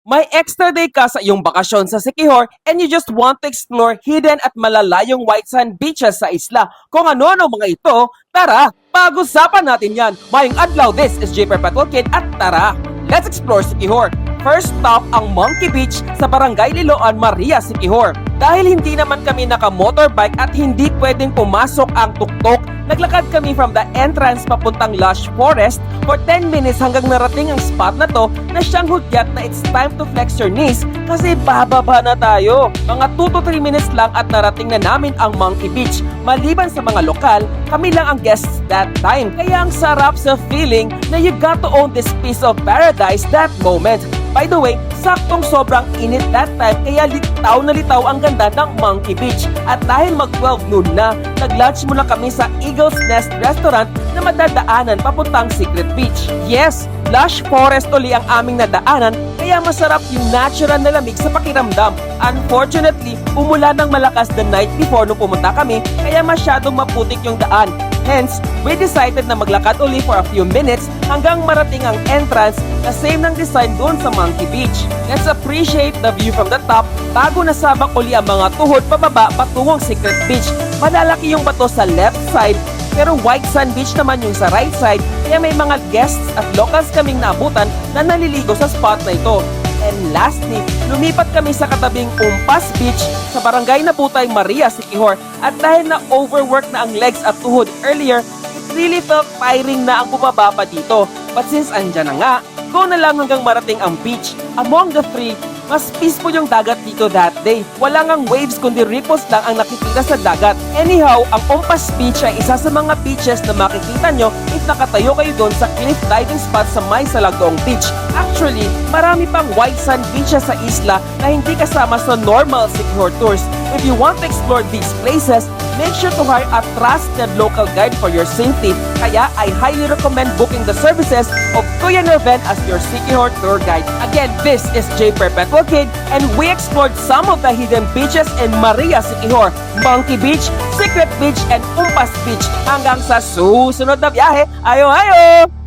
May extra day ka sa iyong bakasyon sa Siquijor and you just want to explore hidden at malalayong white sand beaches sa isla. Kung ano-ano mga ito, tara, pag-usapan natin yan. Mayong adlaw, this is J. Perpetual Kid at tara, let's explore Siquijor. First stop ang Monkey Beach sa Barangay Liloan, Maria, Siquijor. Dahil hindi naman kami naka-motorbike at hindi pwedeng pumasok ang tuktok, naglakad kami from the entrance papuntang lush forest for 10 minutes hanggang narating ang spot na to na siyang hudyat na it's time to flex your knees kasi bababa na tayo. Mga 2 to 3 minutes lang at narating na namin ang Monkey Beach. Maliban sa mga lokal, kami lang ang guests that time. Kaya ang sarap sa feeling na you got to own this piece of paradise that moment. By the way, saktong sobrang init that time kaya litaw na litaw ang ganda ng Monkey Beach. At dahil mag-12 noon na, nag-lunch muna kami sa Eagle's Nest Restaurant na madadaanan papuntang Secret Beach. Yes, lush forest uli ang aming nadaanan kaya masarap yung natural na lamig sa pakiramdam. Unfortunately, umulan ng malakas the night before nung pumunta kami kaya masyadong maputik yung daan. Hence, we decided na maglakad uli for a few minutes hanggang marating ang entrance na same ng design doon sa Monkey Beach. Let's appreciate the view from the top bago nasabak uli ang mga tuhod pababa patungong Secret Beach. Malalaki yung bato sa left side pero white sand beach naman yung sa right side kaya may mga guests at locals kaming naabutan na naliligo sa spot na ito. And lastly, lumipat kami sa katabing Umpas Beach sa Barangay Nabutay, Maria, Siquijor. At dahil na overwork na ang legs at tuhod earlier, it really felt tiring na ang bumaba pa dito. But since andyan na nga, go na lang hanggang marating ang beach. Among the three, mas peaceful yung dagat dito that day. Wala ngang waves kundi ripples lang ang nakikita sa dagat. Anyhow, ang Umpas Beach ay isa sa mga beaches na makikita nyo if nakatayo kayo doon sa cliff diving spot sa May Salagong Beach. Actually, marami pang white sand beaches sa isla na hindi kasama sa normal Siquijor tours. If you want to explore these places, make sure to hire a trusted local guide for your safety. Kaya I highly recommend booking the services of Kuya Nerven as your Siquijor tour guide. Again, this is J. Perpetual Kid and we explored some of the hidden beaches in Maria, Siquijor, Monkey Beach, Secret Beach, and Umpas Beach. Hanggang sa susunod na biyahe, ayo!